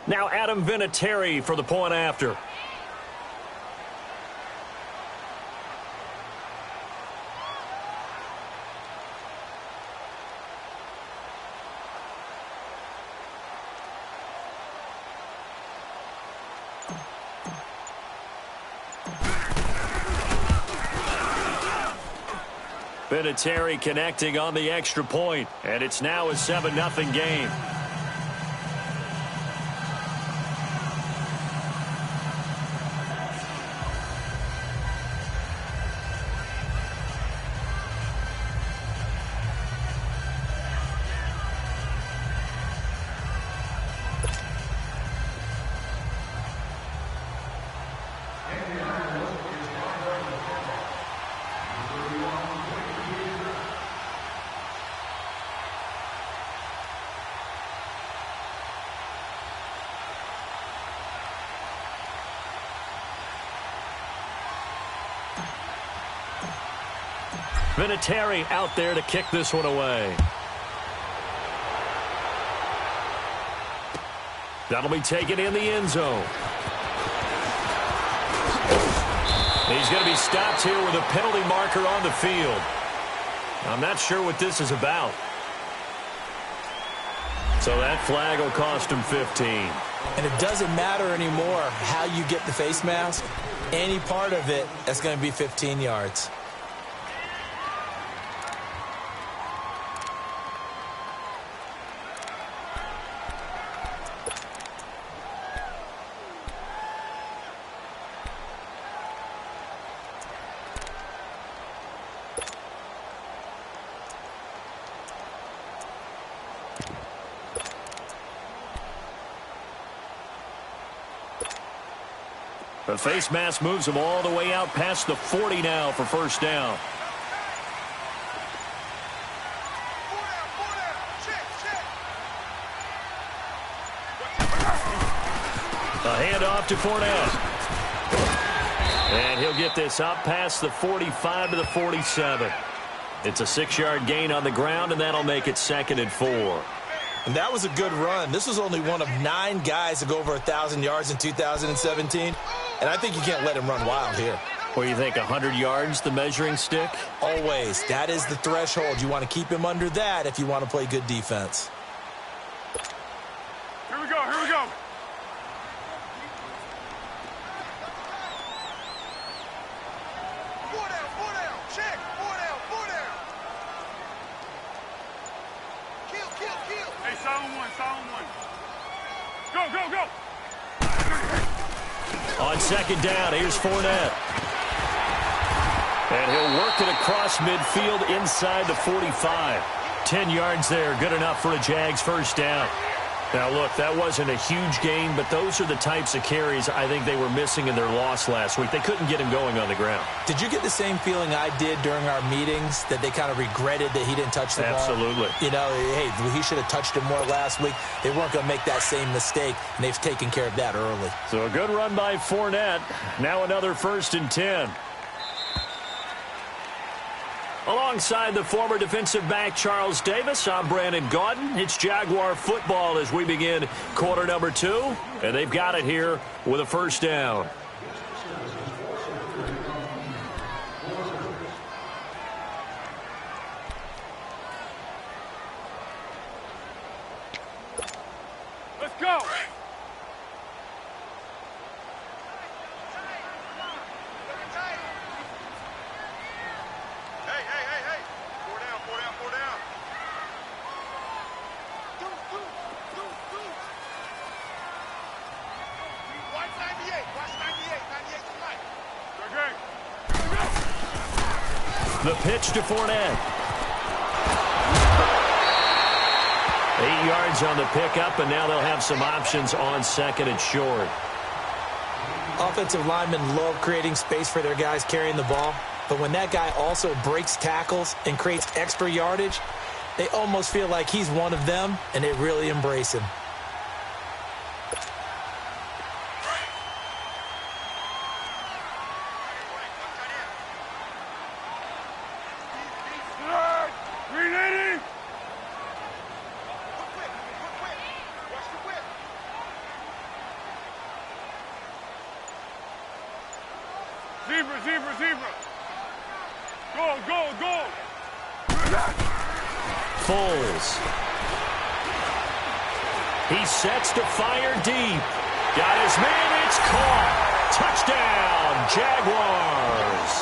Now Adam Vinatieri for the point after. Vinatieri connecting on the extra point, and it's now a 7-0 game. Vinatieri out there to kick this one away. That'll be taken in the end zone. He's going to be stopped here with a penalty marker on the field. I'm not sure what this is about. So that flag will cost him 15. And it doesn't matter anymore how you get the face mask. Any part of it, that's going to be 15 yards. The face mask moves him all the way out past the 40 now for first down. A handoff to Fournette. And he'll get this up past the 45 to the 47. It's a 6-yard gain on the ground, and that'll make it 2nd and 4. And that was a good run. This was only one of 9 guys to go over 1,000 yards in 2017. And I think you can't let him run wild here. Well, you think 100 yards, the measuring stick? Always. That is the threshold. You want to keep him under that if you want to play good defense. Here we go, here we go. Four down, check, four down. Kill. Hey, silent one. Go. On 2nd down, here's Fournette. And he'll work it across midfield inside the 45. 10 yards there, good enough for a Jags first down. Now, look, that wasn't a huge gain, but those are the types of carries I think they were missing in their loss last week. They couldn't get him going on the ground. Did you get the same feeling I did during our meetings, that they kind of regretted that he didn't touch the ball? Absolutely. You know, hey, he should have touched it more last week. They weren't going to make that same mistake, and they've taken care of that early. So a good run by Fournette. Now another 1st and 10. Alongside the former defensive back Charles Davis, I'm Brandon Gaudin. It's Jaguar football as we begin quarter number 2. And they've got it here with a first down. Let's go. Four down. Watch 98 tonight. The pitch to Fournette. 8 yards on the pickup, and now they'll have some options on 2nd and short. Offensive linemen love creating space for their guys carrying the ball. But when that guy also breaks tackles and creates extra yardage, they almost feel like he's one of them, and they really embrace him. Receiver. Go. Foles. He sets to fire deep. Got his man. It's caught. Touchdown, Jaguars.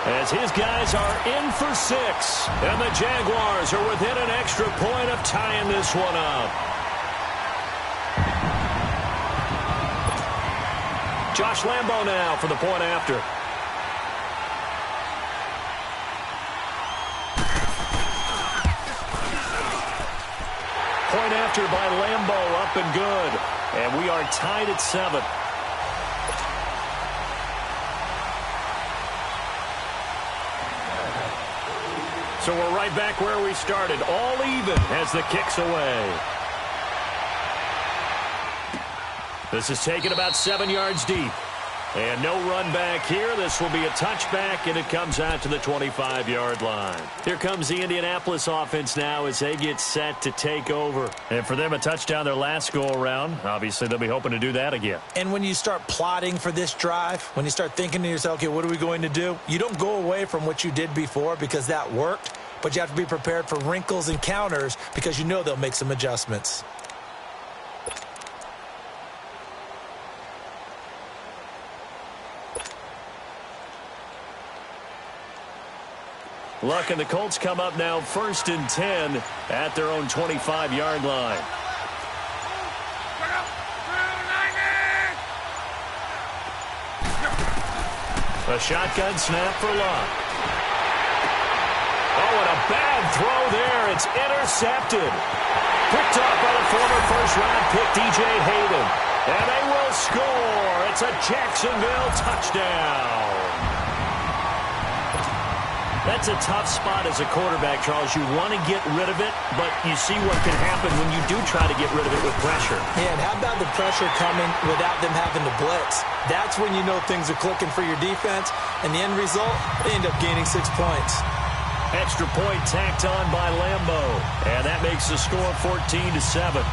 As his guys are in for 6. And the Jaguars are within an extra point of tying this one up. Josh Lambo now for the point after. Point after by Lambo, up and good. And we are tied at 7. So we're right back where we started, all even as the kick's away. This is taken about 7 yards deep. And no run back here. This will be a touchback, and it comes out to the 25-yard line. Here comes the Indianapolis offense now as they get set to take over. And for them, a touchdown their last go-around. Obviously, they'll be hoping to do that again. And when you start plotting for this drive, when you start thinking to yourself, okay, what are we going to do? You don't go away from what you did before because that worked, but you have to be prepared for wrinkles and counters because you know they'll make some adjustments. Luck and the Colts come up now 1st and 10 at their own 25-yard line. A shotgun snap for Luck. Oh, and a bad throw there. It's intercepted. Picked up by the former first-round pick, DJ Hayden. And they will score. It's a Jacksonville touchdown. That's a tough spot as a quarterback, Charles. You want to get rid of it, but you see what can happen when you do try to get rid of it with pressure. Yeah, and how about the pressure coming without them having to blitz? That's when you know things are clicking for your defense, and the end result, they end up gaining 6 points. Extra point tacked on by Lambo, and that makes the score 14-7.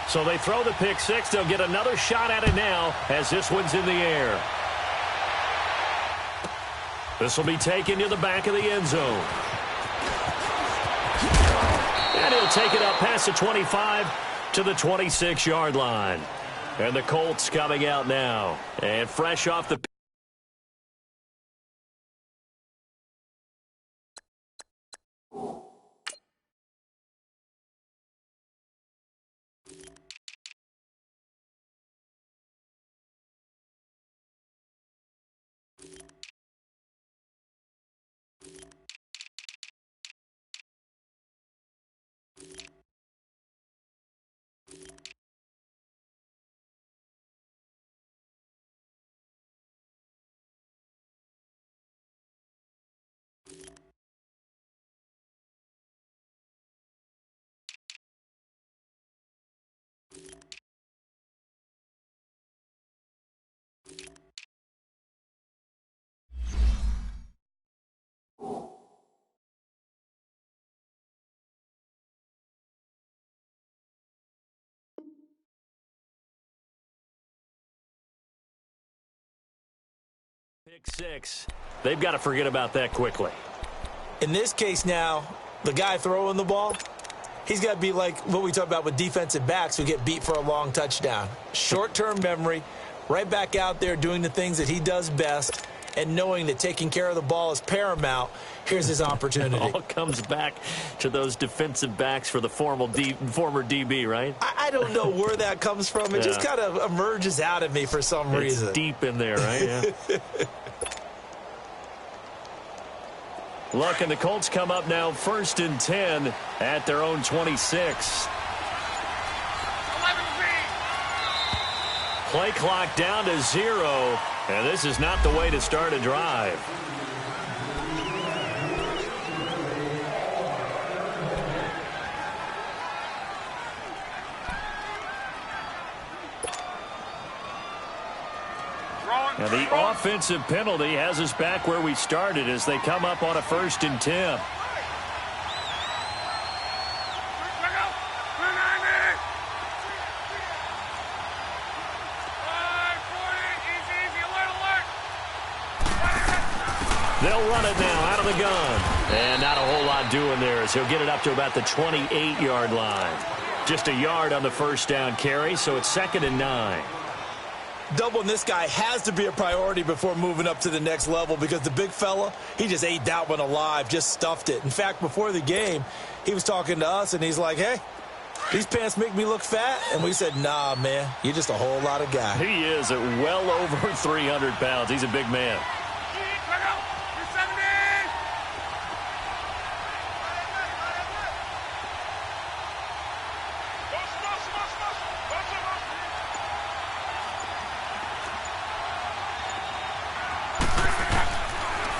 So they throw the pick six. They'll get another shot at it now as this one's in the air. This will be taken to the back of the end zone. And he'll take it up past the 25 to the 26-yard line. And the Colts coming out now. And fresh off the pick six. They've got to forget about that quickly. In this case now, the guy throwing the ball, he's got to be like what we talk about with defensive backs who get beat for a long touchdown. Short-term memory, right back out there doing the things that he does best, and knowing that taking care of the ball is paramount. Here's his opportunity. It all comes back to those defensive backs for the former DB, right? I don't know where that comes from. It just kind of emerges out of me for some reason. It's deep in there, right? Yeah. Luck and the Colts come up now 1st and 10 at their own 26. Play clock down to 0. And this is not the way to start a drive. Now the offensive penalty has us back where we started as they come up on a 1st and 10. They'll run it now out of the gun. And not a whole lot doing there as he'll get it up to about the 28-yard line. Just a yard on the 1st down carry, so it's 2nd and 9. Doubling this guy has to be a priority before moving up to the next level because the big fella, he just ate that one alive, just stuffed it. In fact, before the game, he was talking to us, and he's like, hey, these pants make me look fat. And we said, nah, man, you're just a whole lot of guy. He is at well over 300 pounds. He's a big man.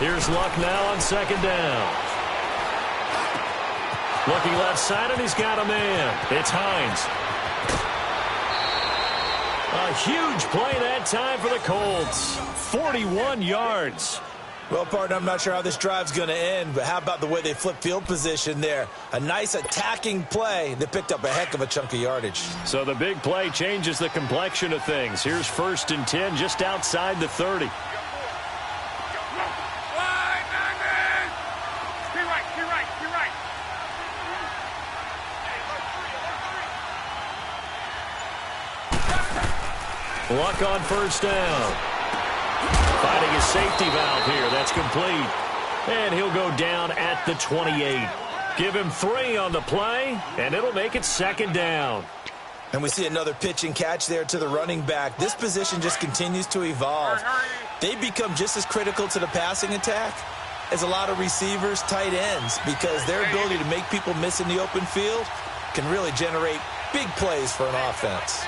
Here's Luck now on 2nd down. Looking left side, and he's got a man. It's Hines. A huge play that time for the Colts. 41 yards. Well, partner, I'm not sure how this drive's going to end, but how about the way they flip field position there? A nice attacking play that picked up a heck of a chunk of yardage. So the big play changes the complexion of things. Here's 1st and 10 just outside the 30. Luck on 1st down. Finding a safety valve here. That's complete. And he'll go down at the 28. Give him 3 on the play, and it'll make it 2nd down. And we see another pitch and catch there to the running back. This position just continues to evolve. They become just as critical to the passing attack as a lot of receivers, tight ends, because their ability to make people miss in the open field can really generate big plays for an offense.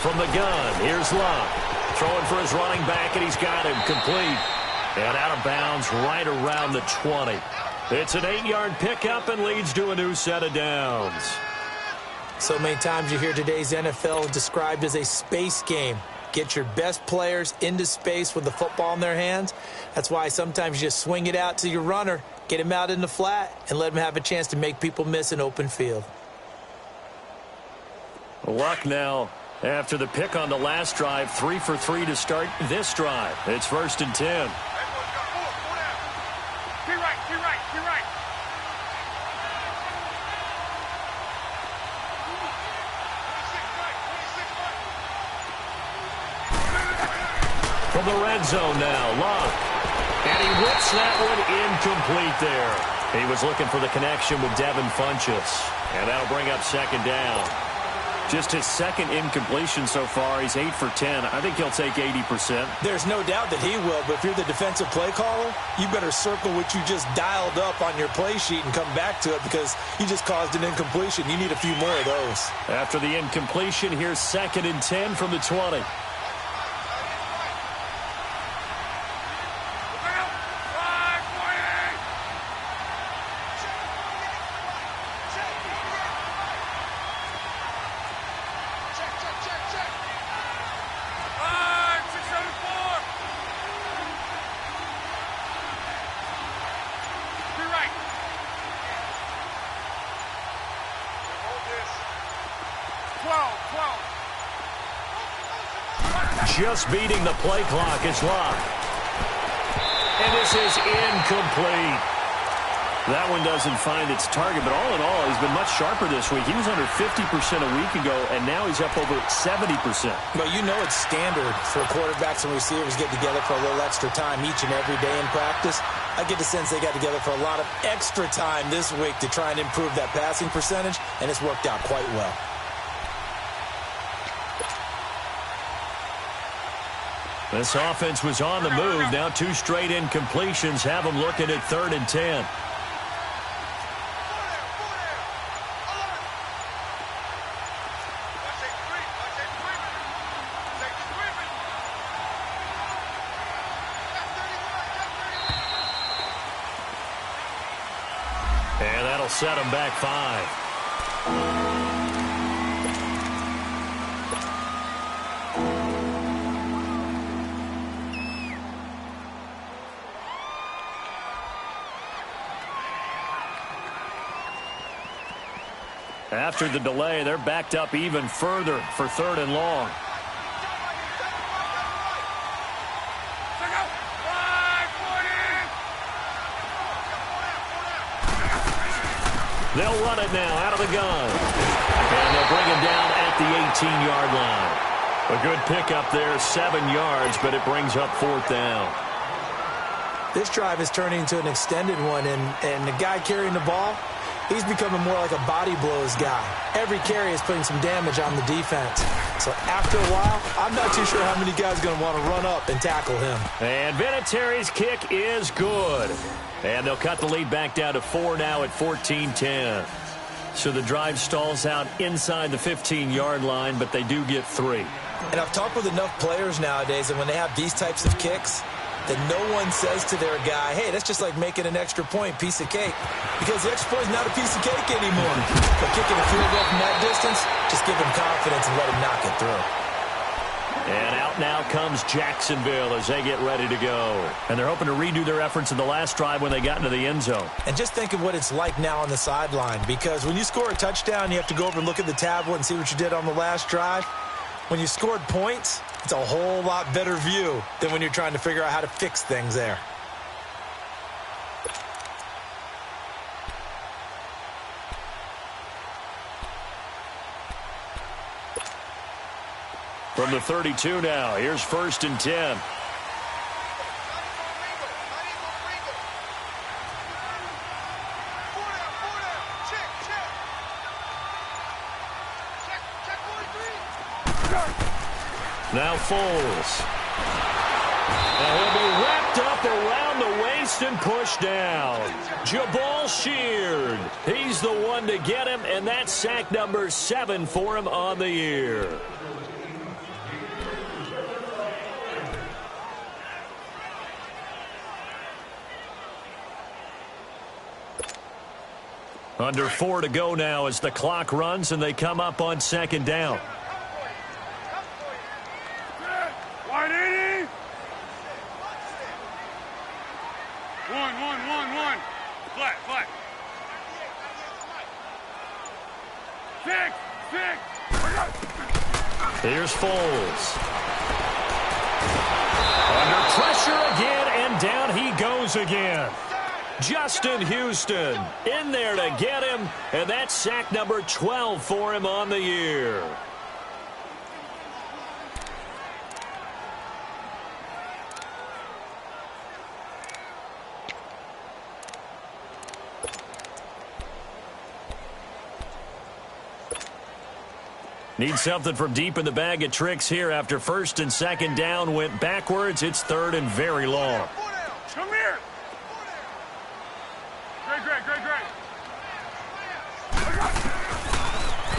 From the gun, here's Luck. Throwing for his running back, and he's got him complete. And out of bounds right around the 20. It's an 8-yard pickup and leads to a new set of downs. So many times you hear today's NFL described as a space game. Get your best players into space with the football in their hands. That's why sometimes you just swing it out to your runner, get him out in the flat, and let him have a chance to make people miss an open field. Luck now, after the pick on the last drive, 3 for 3 to start this drive. It's 1st and 10. From the red zone now, Luck. And he whips that one incomplete there. He was looking for the connection with Devin Funchess. And that'll bring up 2nd down. Just his 2nd incompletion so far. He's 8 for 10. I think he'll take 80%. There's no doubt that he will, but if you're the defensive play caller, you better circle what you just dialed up on your play sheet and come back to it because you just caused an incompletion. You need a few more of those. After the incompletion, here's 2nd and 10 from the 20. Just beating the play clock is Luck. And this is incomplete. That one doesn't find its target, but all in all, he's been much sharper this week. He was under 50% a week ago, and now he's up over 70%. Well, you know it's standard for quarterbacks and receivers get together for a little extra time each and every day in practice. I get the sense they got together for a lot of extra time this week to try and improve that passing percentage, and it's worked out quite well. This offense was on the move. Now 2 straight incompletions have them looking at 3rd and 10. set them back 5. After the delay, they're backed up even further for 3rd and long. They'll run it now out of the gun. And they'll bring him down at the 18-yard line. A good pickup there, 7 yards, but it brings up 4th down. This drive is turning into an extended one, and the guy carrying the ball, he's becoming more like a body blows guy. Every carry is putting some damage on the defense. So after a while, I'm not too sure how many guys are going to want to run up and tackle him. And Vinatieri's kick is good. And they'll cut the lead back down to 4 now at 14-10. So the drive stalls out inside the 15-yard line, but they do get 3. And I've talked with enough players nowadays, and when they have these types of kicks, that no one says to their guy, hey, that's just like making an extra point, piece of cake. Because the extra point is not a piece of cake anymore. But kicking a field goal from that distance, just give him confidence and let him knock it through. And out now comes Jacksonville as they get ready to go. And they're hoping to redo their efforts in the last drive when they got into the end zone. And just think of what it's like now on the sideline. Because when you score a touchdown, you have to go over and look at the tablet and see what you did on the last drive. When you scored points, it's a whole lot better view than when you're trying to figure out how to fix things there. From the 32 now, here's 1st and 10. Now Foles. And he'll be wrapped up around the waist and pushed down. Jabal Sheard. He's the one to get him, and that's sack number 7 for him on the year. Under 4 to go now as the clock runs and they come up on 2nd down. 180. 1. Flat. 6. Here's Foles. Under pressure again, and down he goes again. Justin Houston in there to get him, and that's sack number 12 for him on the year. Need something from deep in the bag of tricks here after 1st and 2nd down went backwards. It's 3rd and very long. Come here. Great.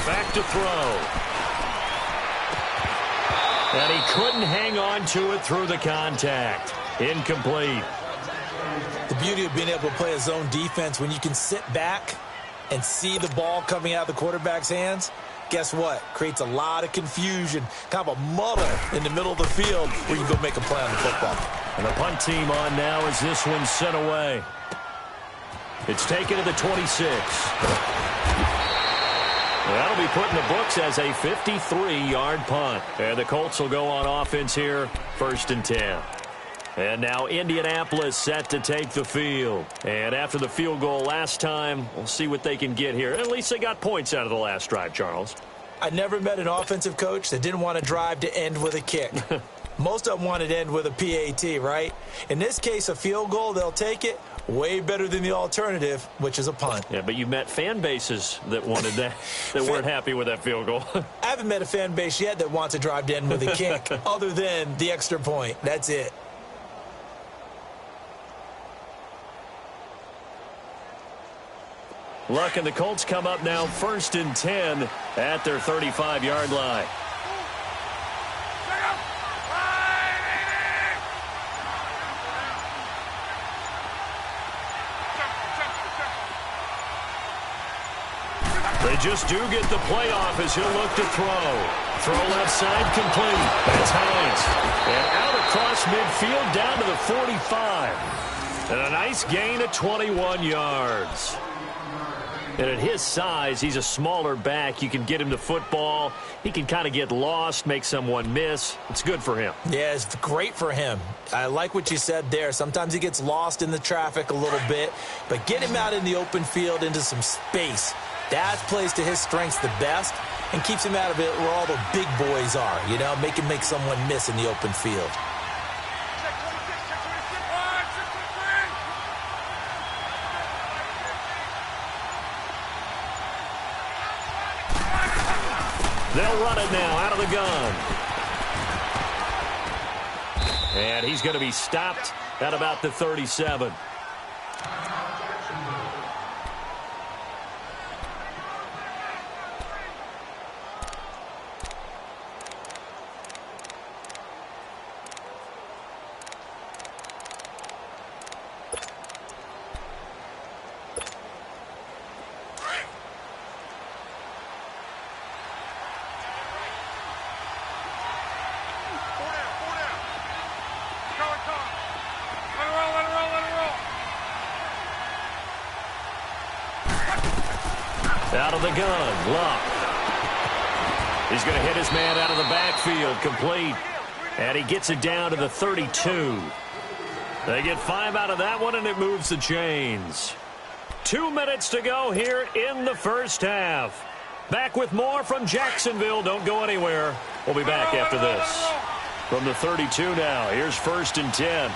Back to throw. And he couldn't hang on to it through the contact. Incomplete. The beauty of being able to play a zone defense when you can sit back and see the ball coming out of the quarterback's hands, guess what? Creates a lot of confusion, kind of a muddle in the middle of the field where you go make a play on the football. And the punt team on now as this one's sent away. It's taken to the 26. That'll be put in the books as a 53-yard punt. And the Colts will go on offense here, 1st and 10. And now Indianapolis set to take the field. And after the field goal last time, we'll see what they can get here. At least they got points out of the last drive, Charles. I never met an offensive coach that didn't want to drive to end with a kick. Most of them wanted to end with a PAT, right? In this case, a field goal, they'll take it. Way better than the alternative, which is a punt. Yeah, but you met fan bases that wanted that, that weren't happy with that field goal. I haven't met a fan base yet that wants to drive to end with a kick other than the extra point. That's it. Luck and the Colts come up now 1st and 10 at their 35-yard line. They just do get the playoff as he'll look to throw. Throw left side complete. That's Hines. And out across midfield down to the 45. And a nice gain of 21 yards. And at his size, he's a smaller back. You can get him the football. He can kind of get lost, make someone miss. It's good for him. Yeah, it's great for him. I like what you said there. Sometimes he gets lost in the traffic a little bit, but get him out in the open field into some space. That plays to his strengths the best and keeps him out of it where all the big boys are, you know, make him make someone miss in the open field. They'll run it now out of the gun. And he's going to be stopped at about the 37. Out of the gun, Luck. He's going to hit his man out of the backfield, complete. And he gets it down to the 32. They get 5 out of that one, and it moves the chains. 2 minutes to go here in the first half. Back with more from Jacksonville. Don't go anywhere. We'll be back after this. From the 32 now, here's 1st and 10.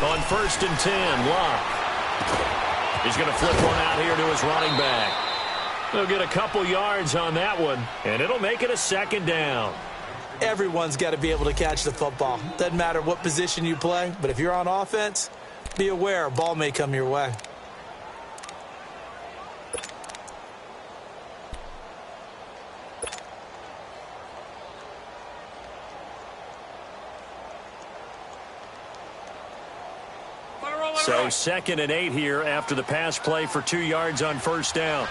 On 1st and 10, Luck. He's going to flip one out here to his running back. They'll get a couple yards on that one, and it'll make it a 2nd down. Everyone's got to be able to catch the football. Doesn't matter what position you play, but if you're on offense, be aware a ball may come your way. So 2nd and 8 here after the pass play for 2 yards on 1st down.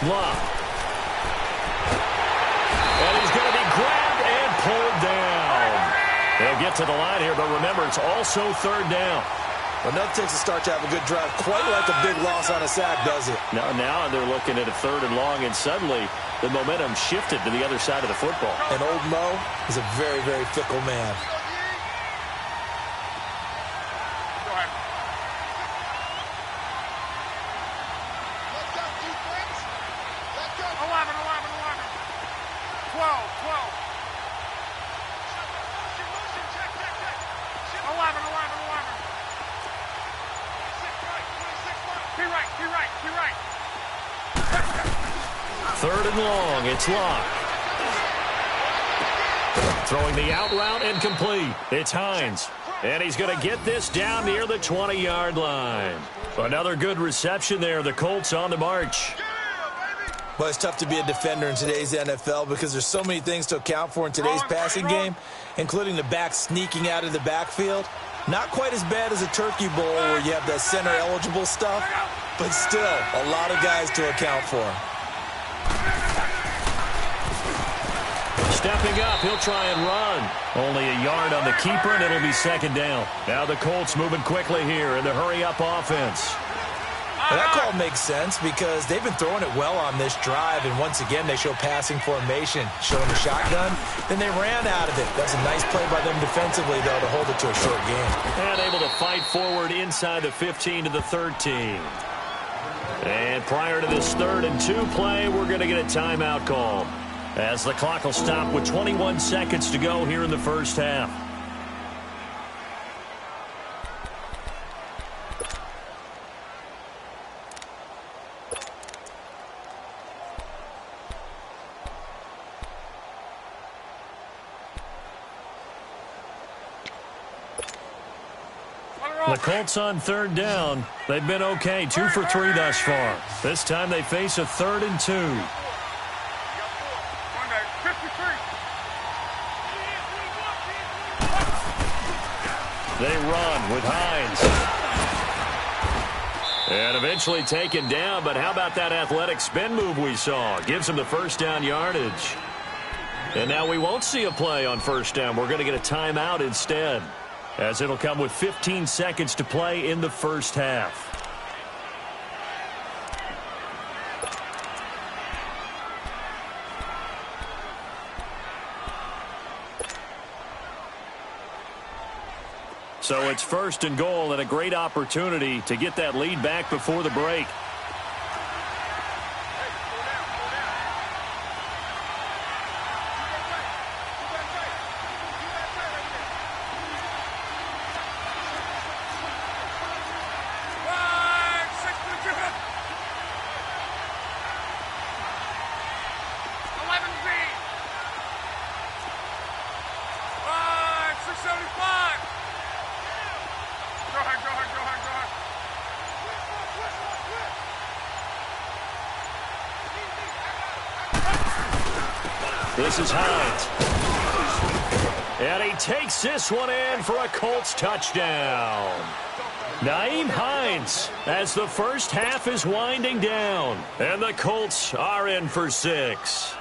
Luck. And he's going to be grabbed and pulled down. They'll get to the line here, but remember, it's also 3rd down. Well, that takes a start to have a good drive. Quite like a big loss on a sack, does it? Now they're looking at a 3rd and long, and suddenly the momentum shifted to the other side of the football. And old Mo is a very, very fickle man. Go ahead. 3rd and long, it's Luck. Throwing the out route and complete. It's Hines. And he's going to get this down near the 20-yard line. Another good reception there. The Colts on the march. Well, it's tough to be a defender in today's NFL because there's so many things to account for in today's passing game, including the back sneaking out of the backfield. Not quite as bad as a turkey bowl where you have that center-eligible stuff, but still a lot of guys to account for. Stepping up, he'll try and run. Only a yard on the keeper, and it'll be 2nd down. Now the Colts moving quickly here in the hurry-up offense. Well, that call makes sense because they've been throwing it well on this drive, and once again they show passing formation, showing the shotgun. Then they ran out of it. That's a nice play by them defensively, though, to hold it to a short game. And able to fight forward inside the 15 to the 13. And prior to this 3rd and 2 play, we're going to get a timeout call, as the clock will stop with 21 seconds to go here in the first half. The Colts on third down. They've been okay, 2 for 3 thus far. This time they face a 3rd and 2. They run with Hines. And eventually taken down, but how about that athletic spin move we saw? Gives him the first down yardage. And now we won't see a play on first down. We're going to get a timeout instead, as it'll come with 15 seconds to play in the first half. So it's 1st and goal and a great opportunity to get that lead back before the break. This is Hines. And he takes this one in for a Colts touchdown. Nyheim Hines as the first half is winding down. And the Colts are in for 6.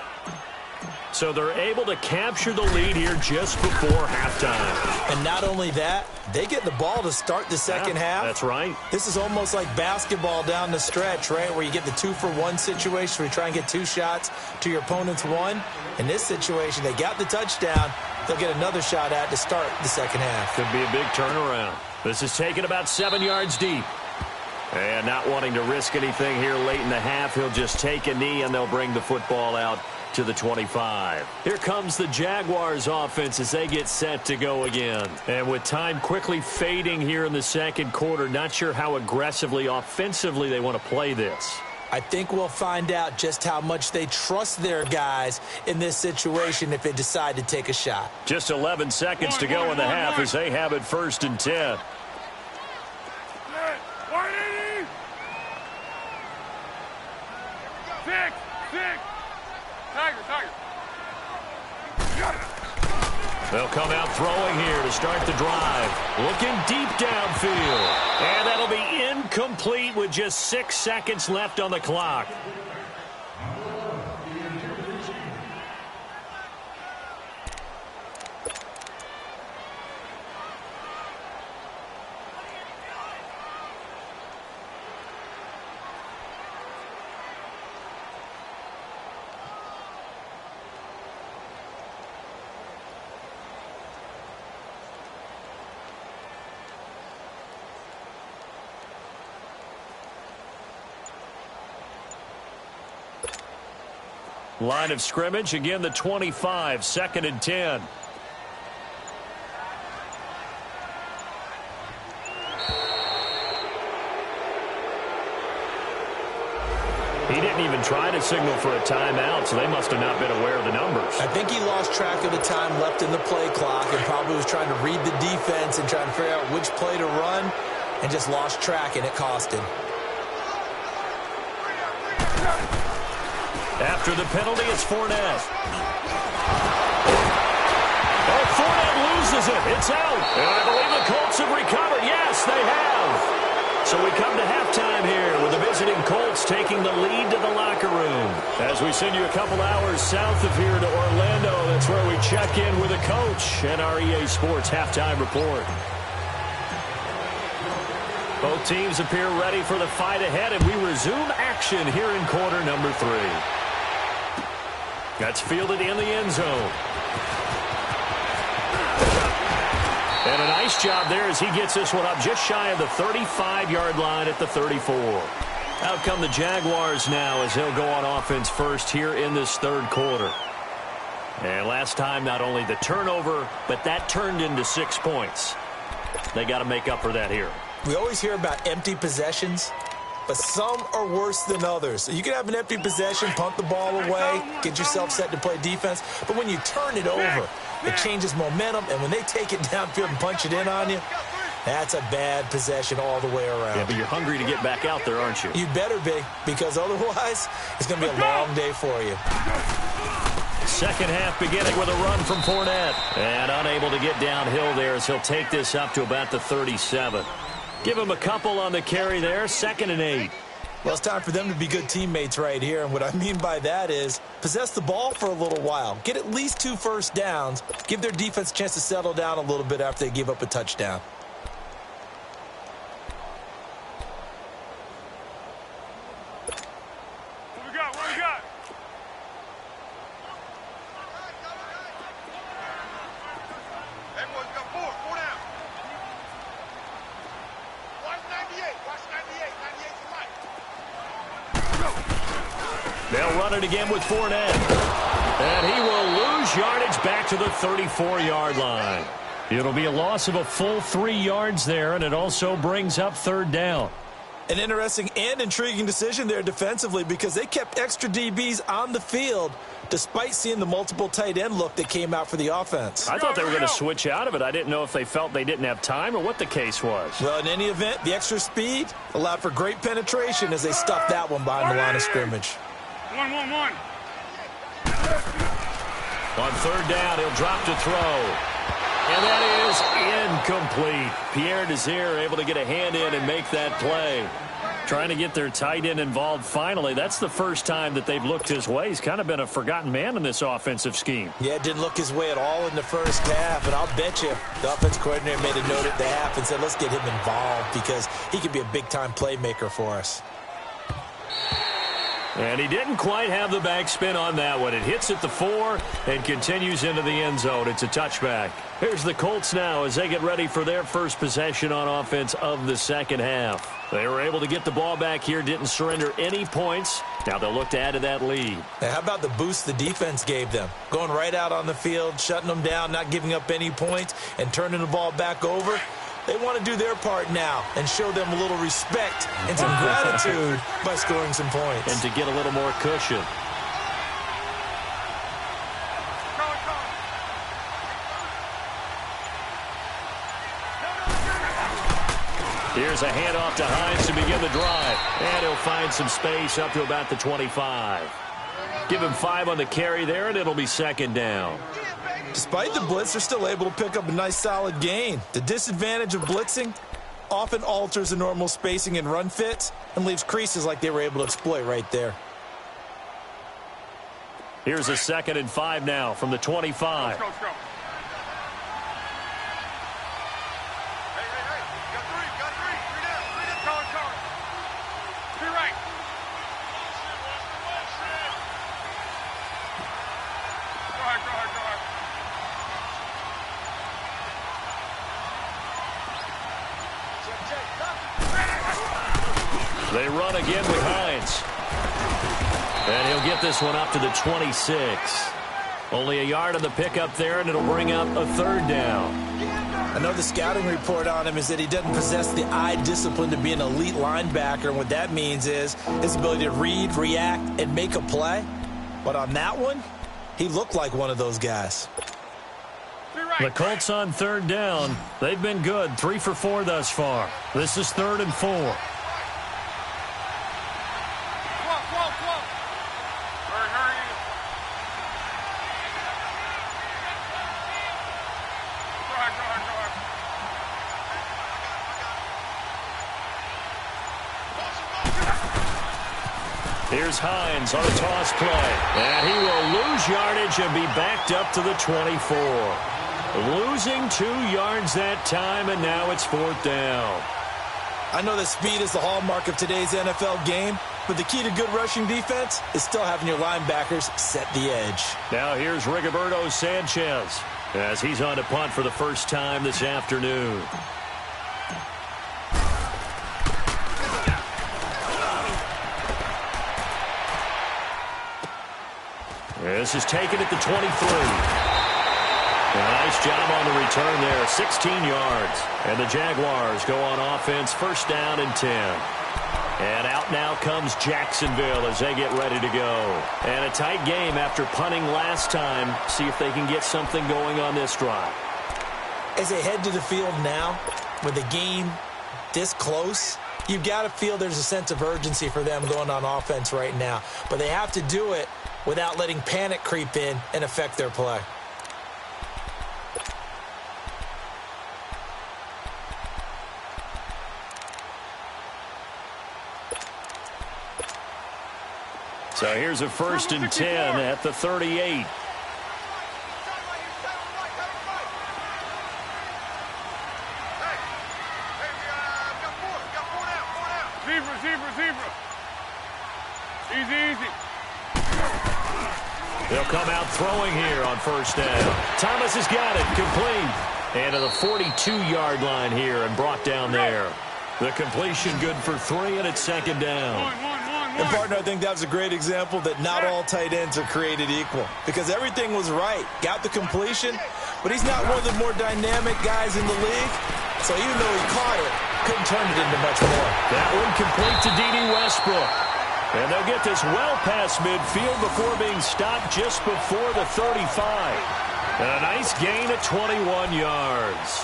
So they're able to capture the lead here just before halftime. And not only that, they get the ball to start the second half. That's right. This is almost like basketball down the stretch, right, where you get the 2-for-1 situation where you try and get 2 shots to your opponent's 1. In this situation, they got the touchdown. They'll get another shot at to start the second half. Could be a big turnaround. This is taken about 7 yards deep. And not wanting to risk anything here late in the half, he'll just take a knee and they'll bring the football out to the 25. Here comes the Jaguars offense as they get set to go again. And with time quickly fading here in the second quarter, not sure how aggressively offensively they want to play this. I think we'll find out just how much they trust their guys in this situation if they decide to take a shot. Just 11 seconds to go in the half as they have it 1st and 10. They'll come out throwing here to start the drive. Looking deep downfield. And that'll be incomplete with just 6 seconds left on the clock. Line of scrimmage, again the 25, 2nd and 10. He didn't even try to signal for a timeout, so they must have not been aware of the numbers. I think he lost track of the time left in the play clock and probably was trying to read the defense and trying to figure out which play to run and just lost track, and it cost him. After the penalty, it's Fournette. Oh, Fournette loses it. It's out. And I believe the Colts have recovered. Yes, they have. So we come to halftime here with the visiting Colts taking the lead to the locker room. As we send you a couple hours south of here to Orlando, that's where we check in with the coach and our EA Sports halftime report. Both teams appear ready for the fight ahead, and we resume action here in quarter number 3. That's fielded in the end zone. And a nice job there as he gets this one up just shy of the 35-yard line at the 34. Out come the Jaguars now as they'll go on offense first here in this 3rd quarter. And last time, not only the turnover, but that turned into 6 points. They got to make up for that here. We always hear about empty possessions, but some are worse than others. So you can have an empty possession, punt the ball away, get yourself set to play defense. But when you turn it over, it changes momentum. And when they take it downfield and punch it in on you, That's a bad possession all the way around. Yeah, but you're hungry to get back out there, aren't you? You better be, because otherwise it's going to be a long day for you. Second half beginning with a run from Fournette. And unable to get downhill there as he'll take this up to about the 37. Give him a couple on the carry there, 2nd and 8. Well, it's time for them to be good teammates right here. And what I mean by that is possess the ball for a little while. Get at least 2 first downs. Give their defense a chance to settle down a little bit after they give up a touchdown. What we got? What we got? Everyone's got 4 down. Watch 98. Watch 98. 98's the light. They'll run it again with Fournette. And he will lose yardage back to the 34-yard line. It'll be a loss of a full 3 yards there, and it also brings up 3rd down. An interesting and intriguing decision there defensively because they kept extra DBs on the field despite seeing the multiple tight end look that came out for the offense. I thought they were going to switch out of it. I didn't know if they felt they didn't have time or what the case was. Well, in any event, the extra speed allowed for great penetration as they stuffed that one behind the line of scrimmage. 1. On 3rd down, he'll drop to throw. And that is incomplete. Pierre Desir able to get a hand in and make that play. Trying to get their tight end involved finally. That's the first time that they've looked his way. He's kind of been a forgotten man in this offensive scheme. Yeah, it didn't look his way at all in the first half, and I'll bet you the offense coordinator made a note at the half and said, let's get him involved because he could be a big-time playmaker for us. And he didn't quite have the backspin on that one. It hits at the 4 and continues into the end zone. It's a touchback. Here's the Colts now as they get ready for their first possession on offense of the second half. They were able to get the ball back here, didn't surrender any points. Now they'll look to add to that lead. Now, how about the boost the defense gave them? Going right out on the field, shutting them down, not giving up any points, and turning the ball back over. They want to do their part now and show them a little respect and some gratitude by scoring some points. And to get a little more cushion. Here's a handoff to Hines to begin the drive. And he'll find some space up to about the 25. Give him 5 on the carry there, and it'll be 2nd down. Despite the blitz, they're still able to pick up a nice solid gain. The disadvantage of blitzing often alters the normal spacing and run fits and leaves creases like they were able to exploit right there. Here's a 2nd and 5 now from the 25. Let's go. Hey. Got 3. 3 down. Cover. 3 right. Go ahead. They run again with Hines. And he'll get this one up to the 26. Only a yard on the pickup there, and it'll bring up a 3rd down. I know the scouting report on him is that he doesn't possess the eye discipline to be an elite linebacker, and what that means is his ability to read, react, and make a play. But on that one, he looked like one of those guys. The Colts on 3rd down. They've been good, 3 for 4 thus far. This is 3rd and 4. Here's Hines on a toss play. And he will lose yardage and be backed up to the 24. Losing 2 yards that time, and now it's 4th down. I know that speed is the hallmark of today's NFL game, but the key to good rushing defense is still having your linebackers set the edge. Now here's Rigoberto Sanchez as he's on to punt for the first time this afternoon. This is taken at the 23. A nice job on the return there, 16 yards. And the Jaguars go on offense, 1st down and 10. And out now comes Jacksonville as they get ready to go. And a tight game after punting last time. See if they can get something going on this drive. As they head to the field now, with the game this close, you've got to feel there's a sense of urgency for them going on offense right now. But they have to do it without letting panic creep in and affect their play. So here's a 1st and 10 at the 38. Zebra. Easy. They'll come out throwing here on 1st down. Thomas has got it, complete. And to the 42-yard line here and brought down there. The completion good for 3, and it's 2nd down. And, partner, I think that was a great example that not all tight ends are created equal because everything was right. Got the completion, but he's not one of the more dynamic guys in the league. So even though he caught it, couldn't turn it into much more. That one complete to D.D. Westbrook. And they'll get this well past midfield before being stopped just before the 35. And a nice gain of 21 yards.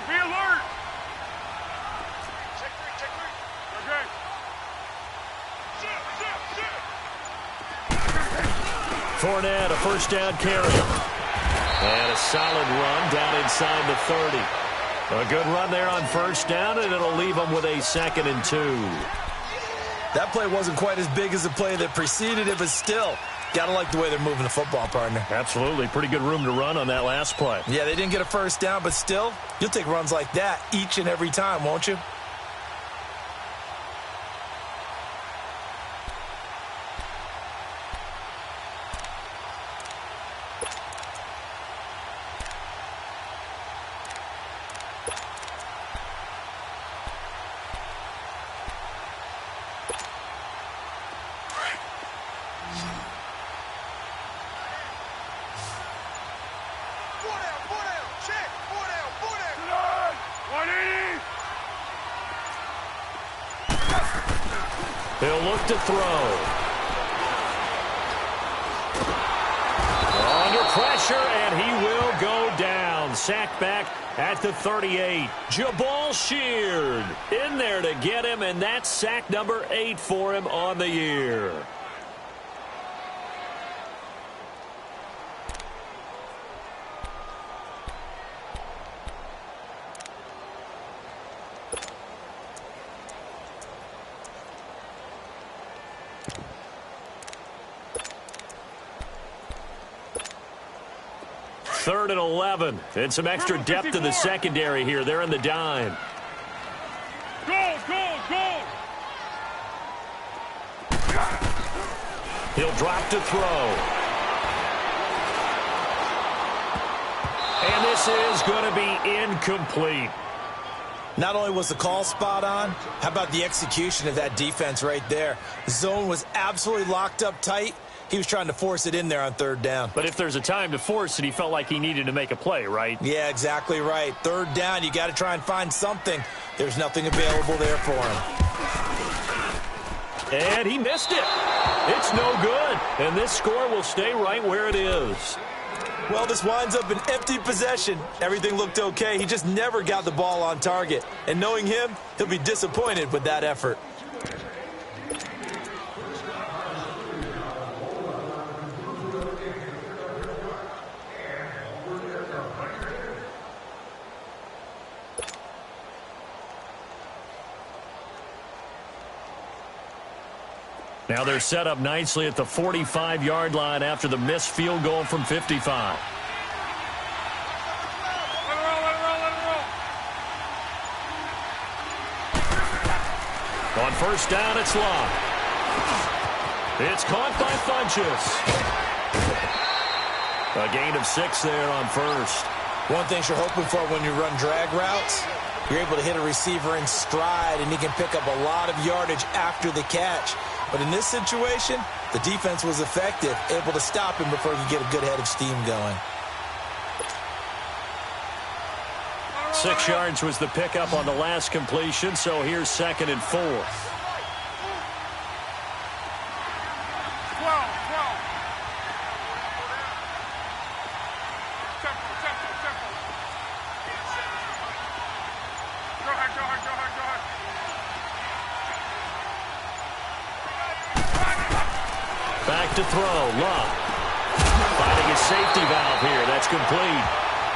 Be alert. Check three. Okay. Fournette, a 1st down carry. And a solid run down inside the 30. A good run there on 1st down, and it'll leave them with a 2nd and 2. That play wasn't quite as big as the play that preceded it, but still, gotta like the way they're moving the football, partner. Absolutely. Pretty good room to run on that last play. Yeah, they didn't get a 1st down, but still, you'll take runs like that each and every time, won't you? He'll look to throw. Under pressure, and he will go down. Sacked back at the 38. Jabal Sheard in there to get him, and that's sack number 8 for him on the year. Third and 11. And some extra depth to the secondary here. They're in the dime. Go. He'll drop to throw. And this is going to be incomplete. Not only was the call spot on, how about the execution of that defense right there? The zone was absolutely locked up tight. He was trying to force it in there on 3rd down. But if there's a time to force it, he felt like he needed to make a play, right? Yeah, exactly right. 3rd down, you got to try and find something. There's nothing available there for him. And he missed it. It's no good. And this score will stay right where it is. Well, this winds up an empty possession. Everything looked okay. He just never got the ball on target. And knowing him, he'll be disappointed with that effort. Now they're set up nicely at the 45-yard line after the missed field goal from 55. Let it roll. On 1st down, it's Locke. It's caught by Funchess. A gain of 6 there on 1st. One thing you're hoping for when you run drag routes, you're able to hit a receiver in stride, and he can pick up a lot of yardage after the catch. But in this situation, the defense was effective, able to stop him before he could get a good head of steam going. 6 yards was the pickup on the last completion, so here's 2nd and 4. 12. Go ahead. Back to throw. Love. Finding a safety valve here. That's complete.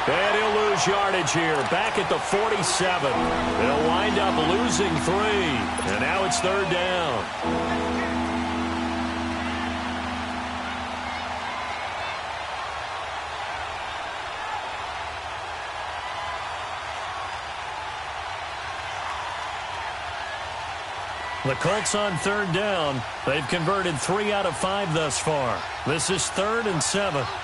And he'll lose yardage here. Back at the 47. They'll wind up losing 3. And now it's 3rd down. The Colts on 3rd down. They've converted 3 out of 5 thus far. This is 3rd and 7. Go ahead.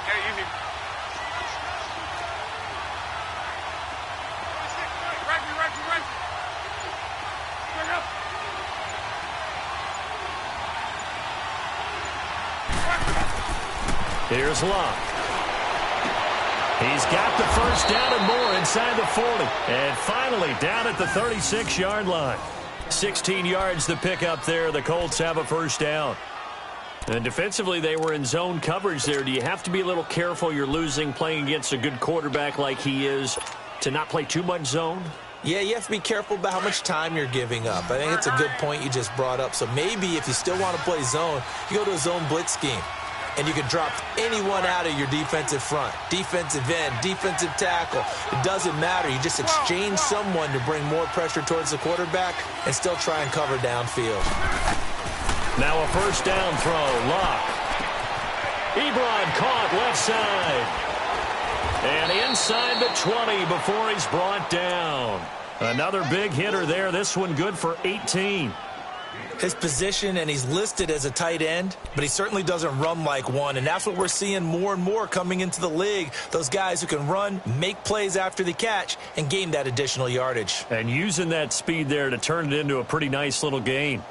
Hey, easy. Reggie. Bring up. Here's Locke. He's got the first down and more inside the 40. And finally down at the 36-yard line. 16 yards to pick up there. The Colts have a first down. And defensively, they were in zone coverage there. Do you have to be a little careful you're losing playing against a good quarterback like he is to not play too much zone? Yeah, you have to be careful about how much time you're giving up. I think it's a good point you just brought up. So maybe if you still want to play zone, you go to a zone blitz scheme. And you can drop anyone out of your defensive front, defensive end, defensive tackle. It doesn't matter. You just exchange someone to bring more pressure towards the quarterback and still try and cover downfield. Now a first down throw. Locke. Ebron caught left side. And inside the 20 before he's brought down. Another big hitter there. This one good for 18. His position, and he's listed as a tight end, but he certainly doesn't run like one, and that's what we're seeing more and more coming into the league. Those guys who can run, make plays after the catch, and gain that additional yardage. And using that speed there to turn it into a pretty nice little gain.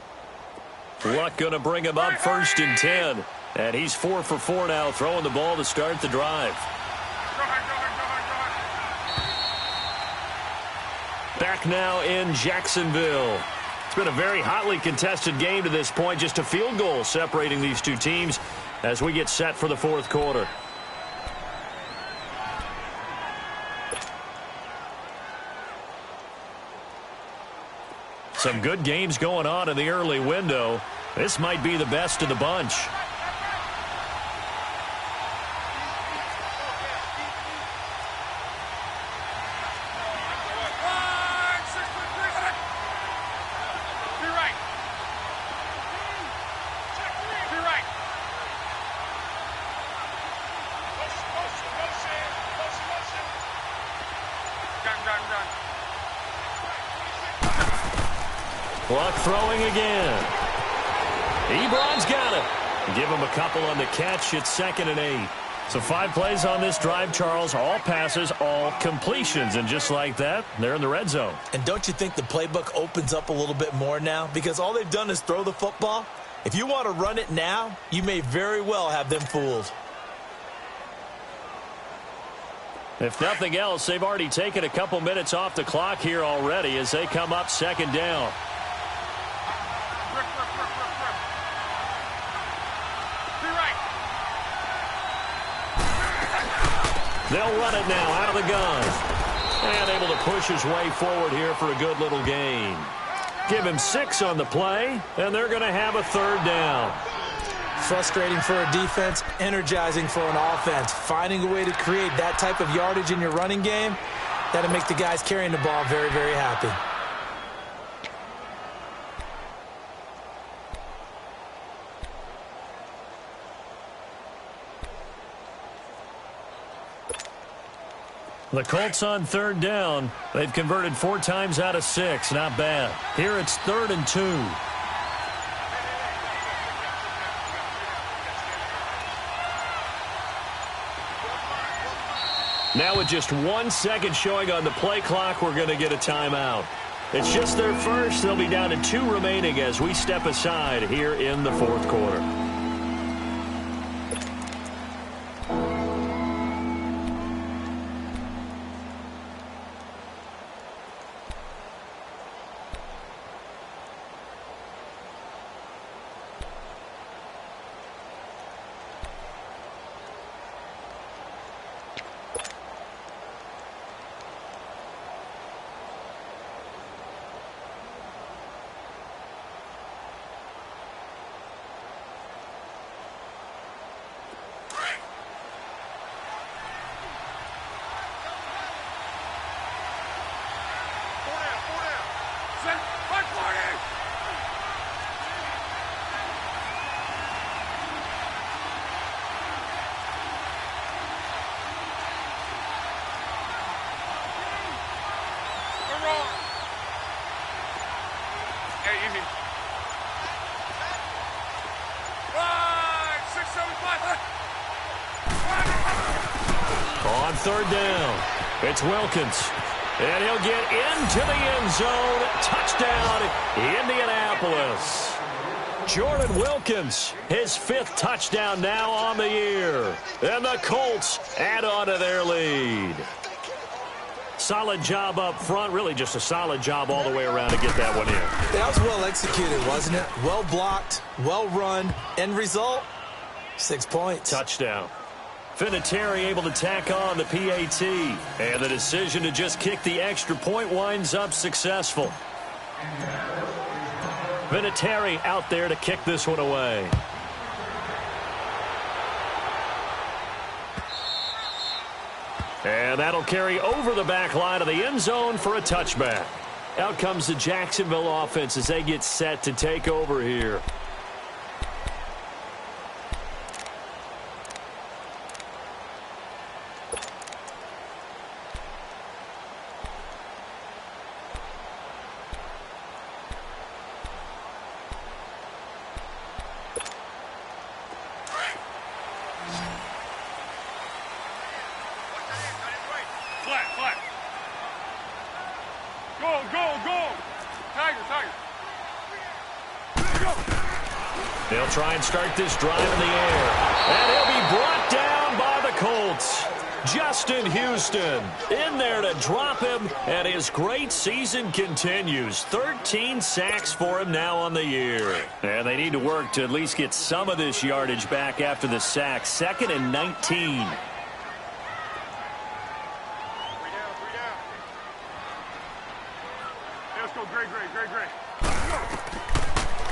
Luck going to bring him up 1st and 10. And he's 4 for 4 now, throwing the ball to start the drive. Go ahead. Back now in Jacksonville. It's been a very hotly contested game to this point. Just a field goal separating these two teams as we get set for the 4th quarter. Some good games going on in the early window. This might be the best of the bunch. Luck throwing again. Ebron's got it. Give him a couple on the catch. It's 2nd and 8. So 5 plays on this drive, Charles. All passes, all completions. And just like that, they're in the red zone. And don't you think the playbook opens up a little bit more now? Because all they've done is throw the football. If you want to run it now, you may very well have them fooled. If nothing else, they've already taken a couple minutes off the clock here already as they come up 2nd down. They'll run it now out of the gun. And able to push his way forward here for a good little gain. Give him 6 on the play, and they're going to have a 3rd down. Frustrating for a defense, energizing for an offense. Finding a way to create that type of yardage in your running game, that'll make the guys carrying the ball very, very happy. The Colts on 3rd down. They've converted 4 times out of 6. Not bad. Here it's 3rd and 2. Now with just 1 second showing on the play clock, we're going to get a timeout. It's just their first. They'll be down to 2 remaining as we step aside here in the fourth quarter. On third down, it's Wilkins. And he'll get into the end zone. Touchdown, Indianapolis. Jordan Wilkins, his 5th touchdown now on the year. And the Colts add on to their lead. Solid job up front. Really just a solid job all the way around to get that one in. That was well executed, wasn't it? Well blocked, well run. End result, 6 points. Touchdown. Vinatieri able to tack on the PAT. And the decision to just kick the extra point winds up successful. Vinatieri out there to kick this one away. And that'll carry over the back line of the end zone for a touchback. Out comes the Jacksonville offense as they get set to take over here. They'll try and start this drive in the air. And he'll be brought down by the Colts. Justin Houston in there to drop him, and his great season continues. 13 sacks for him now on the year. And they need to work to at least get some of this yardage back after the sack. 2nd and 19.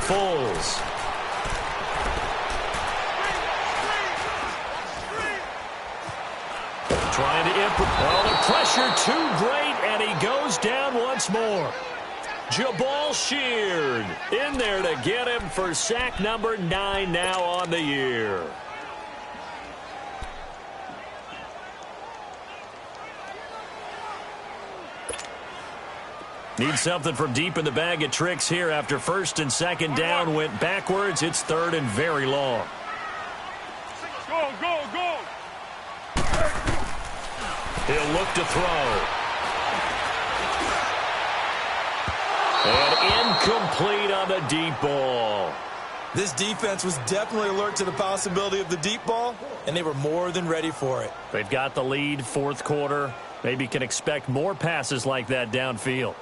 Foles. Trying to well, the pressure too great, and he goes down once more. Jabal Sheard in there to get him for sack number 9 now on the year. Need something from deep in the bag of tricks here after 1st and 2nd down went backwards. It's 3rd and very long. Go, go, go. He'll look to throw. And incomplete on the deep ball. This defense was definitely alert to the possibility of the deep ball, and they were more than ready for it. They've got the lead, 4th quarter. Maybe can expect more passes like that downfield.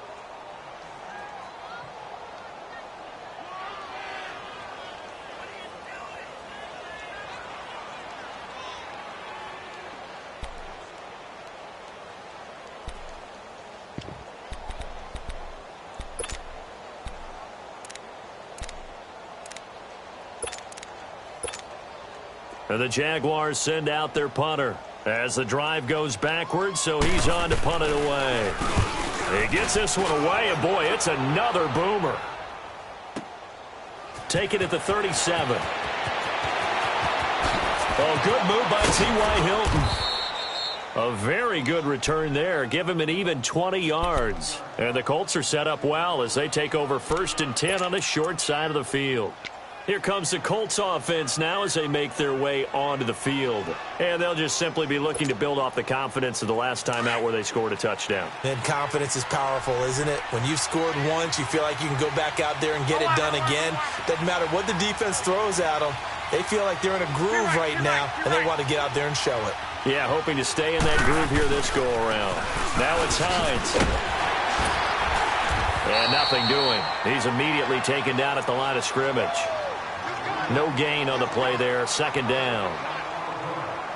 And the Jaguars send out their punter as the drive goes backwards, so he's on to punt it away. He gets this one away, and boy, it's another boomer. Take it at the 37. Oh, good move by T.Y. Hilton. A very good return there. Give him an even 20 yards. And the Colts are set up well as they take over 1st and 10 on the short side of the field. Here comes the Colts offense now as they make their way onto the field. And they'll just simply be looking to build off the confidence of the last time out where they scored a touchdown. And confidence is powerful, isn't it? When you've scored once, you feel like you can go back out there and get it done again. Doesn't matter what the defense throws at them. They feel like they're in a groove right now, and they want to get out there and show it. Yeah, hoping to stay in that groove here this go-around. Now it's Hines. And nothing doing. He's immediately taken down at the line of scrimmage. No gain on the play there, second down.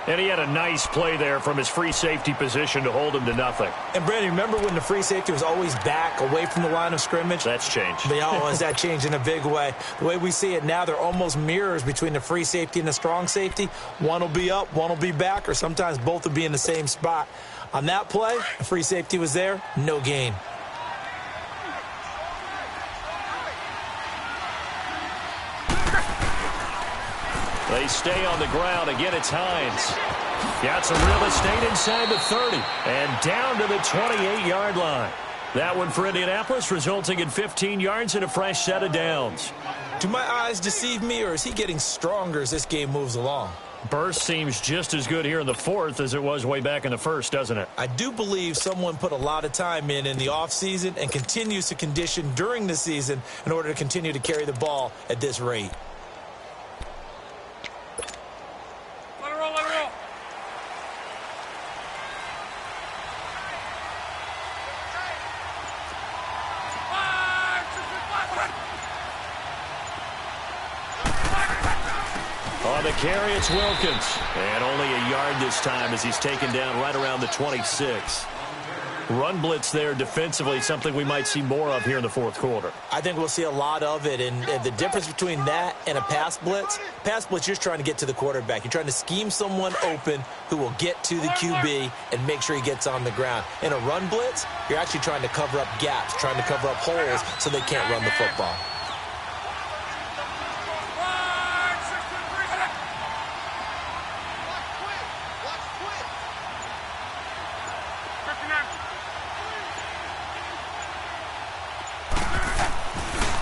And he had a nice play there from his free safety position to hold him to nothing. And, Brandon, remember when the free safety was always back away from the line of scrimmage? That's changed. But has that changed in a big way? The way we see it now, they're almost mirrors between the free safety and the strong safety. One will be up, one will be back, or sometimes both will be in the same spot. On that play, the free safety was there, no gain. They stay on the ground. Again, it's Hines. Got some real estate inside the 30 and down to the 28-yard line. That one for Indianapolis, resulting in 15 yards and a fresh set of downs. Do my eyes deceive me, or is he getting stronger as this game moves along? Burst seems just as good here in the fourth as it was way back in the first, doesn't it? I do believe someone put a lot of time in the offseason and continues to condition during the season in order to continue to carry the ball at this rate. On the carry, it's Wilkins. And only a yard this time as he's taken down right around the 26. Run blitz there defensively, something we might see more of here in the fourth quarter. I think we'll see a lot of it, and the difference between that and a pass blitz, you're just trying to get to the quarterback. You're trying to scheme someone open who will get to the QB and make sure he gets on the ground. In a run blitz, you're actually trying to cover up gaps, trying to cover up holes so they can't run the football.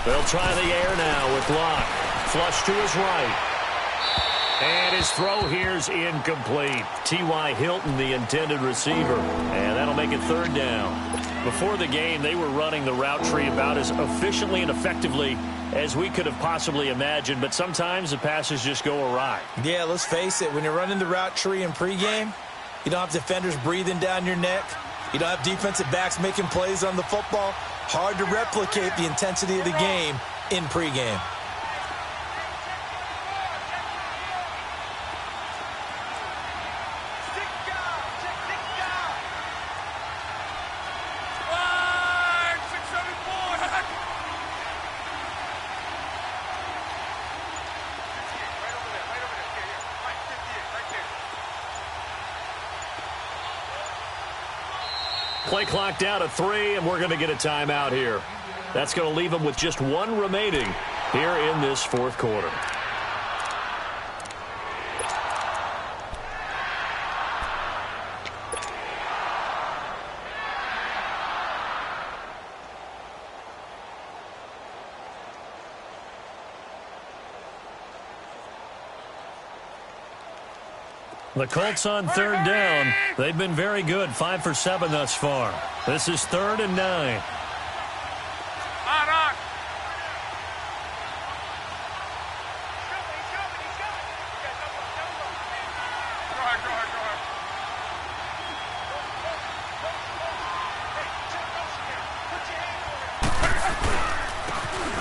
They'll try the air now with Locke. Flush to his right. And his throw here's incomplete. T.Y. Hilton, the intended receiver. And that'll make it third down. Before the game, they were running the route tree about as efficiently and effectively as we could have possibly imagined. But sometimes the passes just go awry. Yeah, let's face it. When you're running the route tree in pregame, you don't have defenders breathing down your neck. You don't have defensive backs making plays on the football. Hard to replicate the intensity of the game in pregame. Play clock down to 3, and we're going to get a timeout here. That's going to leave them with just one remaining here in this fourth quarter. The Colts on third down. They've been very good, 5 for 7 thus far. This is 3rd and 9.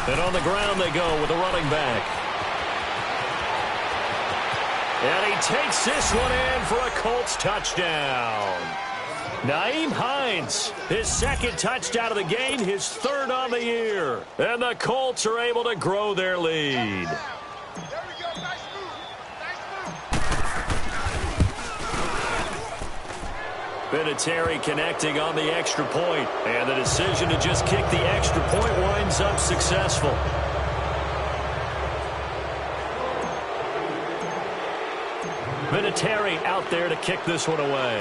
And on the ground they go with the running back. And he takes this one in for a Colts touchdown. Nyheim Hines, his second touchdown of the game, his third on the year. And the Colts are able to grow their lead. Vinatieri connecting on the extra point. And the decision to just kick the extra point winds up successful. Vinatieri out there to kick this one away.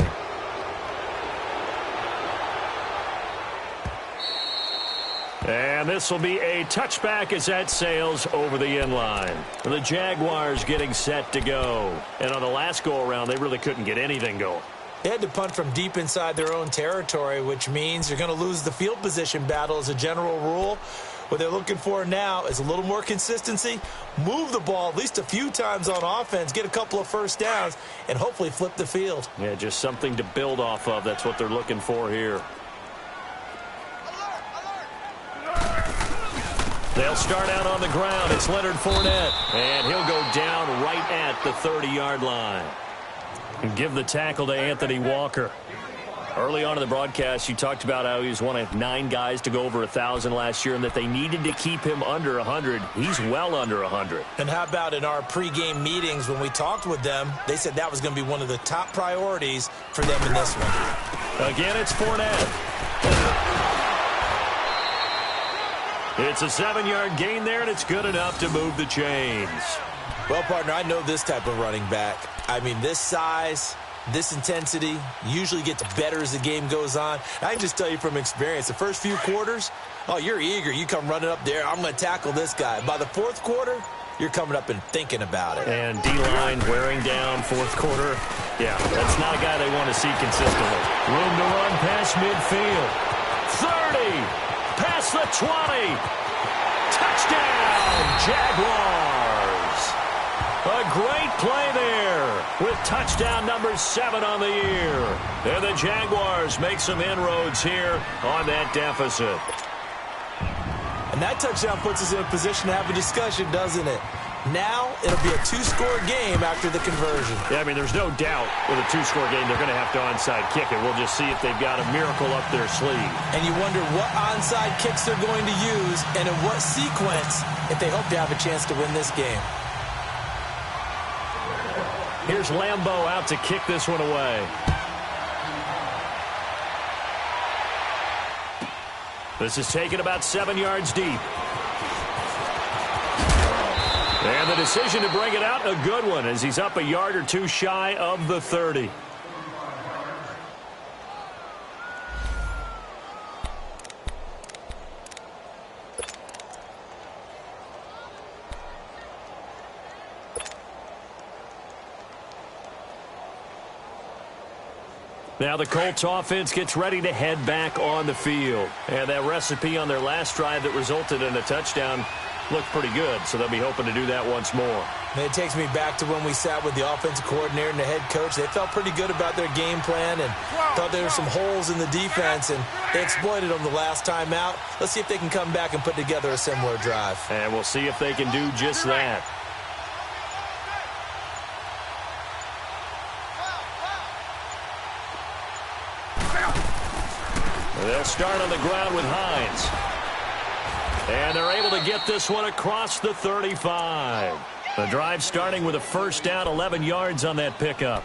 And this will be a touchback as that sails over the end line. The Jaguars getting set to go. And on the last go-around, they really couldn't get anything going. They had to punt from deep inside their own territory, which means you're going to lose the field position battle as a general rule. What they're looking for now is a little more consistency, move the ball at least a few times on offense, get a couple of first downs, and hopefully flip the field. Yeah, just something to build off of. That's what they're looking for here. They'll start out on the ground. It's Leonard Fournette, and he'll go down right at the 30-yard line. And give the tackle to Anthony Walker. Early on in the broadcast, you talked about how he was one of 9 guys to go over 1,000 last year and that they needed to keep him under 100. He's well under 100. And how about in our pregame meetings when we talked with them, they said that was going to be one of the top priorities for them in this one. Again, it's Fournette. It's a 7-yard gain there, and it's good enough to move the chains. Well, partner, I know this type of running back. I mean, this size, this intensity usually gets better as the game goes on. I can just tell you from experience, the first few quarters, oh, you're eager. You come running up there, I'm going to tackle this guy. By the fourth quarter, you're coming up and thinking about it. And D-line wearing down fourth quarter. Yeah, that's not a guy they want to see consistently. Room to run past midfield. 30, past the 20. Touchdown, Jaguars. A great play there with touchdown number 7 on the year. And the Jaguars make some inroads here on that deficit. And that touchdown puts us in a position to have a discussion, doesn't it? Now it'll be a 2-score game after the conversion. Yeah, I mean, there's no doubt with a 2-score game they're going to have to onside kick it. We'll just see if they've got a miracle up their sleeve. And you wonder what onside kicks they're going to use and in what sequence if they hope to have a chance to win this game. Here's Lambeau out to kick this one away. This is taken about 7 yards deep. And the decision to bring it out, a good one, as he's up a yard or two shy of the 30. Now the Colts offense gets ready to head back on the field. And that recipe on their last drive that resulted in a touchdown looked pretty good, so they'll be hoping to do that once more. And it takes me back to when we sat with the offensive coordinator and the head coach. They felt pretty good about their game plan and thought there were some holes in the defense, and they exploited them the last time out. Let's see if they can come back and put together a similar drive. And we'll see if they can do just that. They'll start on the ground with Hines. And they're able to get this one across the 35. The drive starting with a first down, 11 yards on that pickup.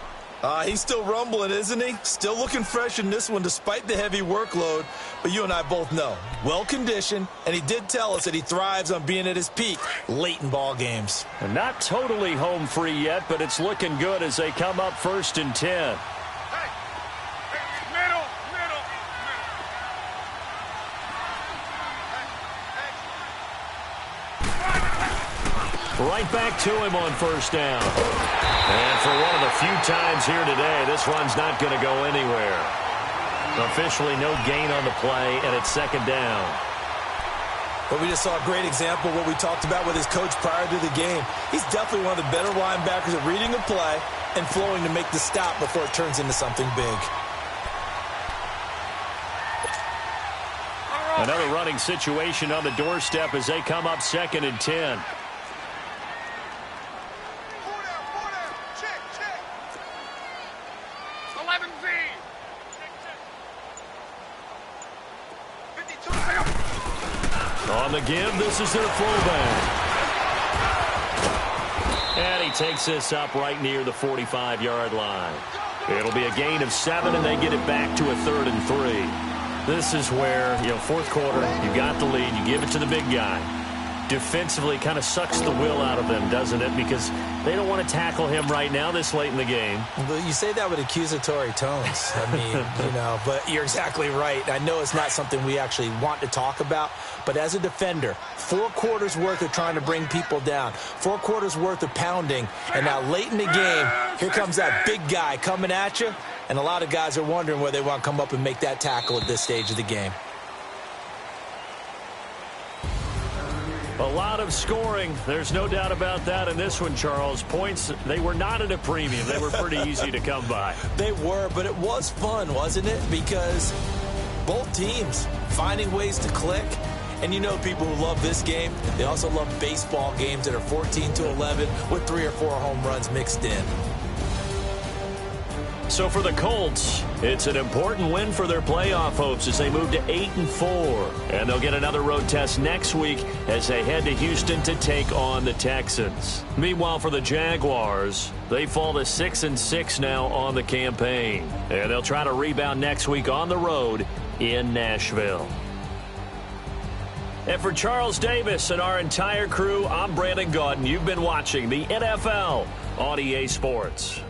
He's still rumbling, isn't he? Still looking fresh in this one despite the heavy workload. But you and I both know, well-conditioned, and he did tell us that he thrives on being at his peak late in ball games. And not totally home free yet, but it's looking good as they come up 1st and 10. Right back to him on first down. And for one of the few times here today, this run's not going to go anywhere. Officially no gain on the play, and it's 2nd down. But we just saw a great example of what we talked about with his coach prior to the game. He's definitely one of the better linebackers at reading a play and flowing to make the stop before it turns into something big. Another running situation on the doorstep as they come up 2nd and 10. On the give, this is their fullback. And he takes this up right near the 45-yard line. It'll be a gain of 7, and they get it back to a 3rd and 3. This is where, fourth quarter, you got the lead, you give it to the big guy. defensively kind of sucks the will out of them, doesn't it? Because they don't want to tackle him right now this late in the game. Well, you say that with accusatory tones. I mean, but you're exactly right. I know it's not something we actually want to talk about, but as a defender, 4 quarters worth of trying to bring people down, 4 quarters worth of pounding, and now late in the game, here comes that big guy coming at you, and a lot of guys are wondering whether they want to come up and make that tackle at this stage of the game. A lot of scoring. There's no doubt about that in this one, Charles. Points, they were not at a premium. They were pretty easy to come by. They were, but it was fun, wasn't it? Because both teams finding ways to click. And people who love this game, they also love baseball games that are 14-11 with 3 or 4 home runs mixed in. So for the Colts, it's an important win for their playoff hopes as they move to 8-4. And they'll get another road test next week as they head to Houston to take on the Texans. Meanwhile, for the Jaguars, they fall to 6-6 now on the campaign. And they'll try to rebound next week on the road in Nashville. And for Charles Davis and our entire crew, I'm Brandon Gaudin. You've been watching the NFL on EA Sports.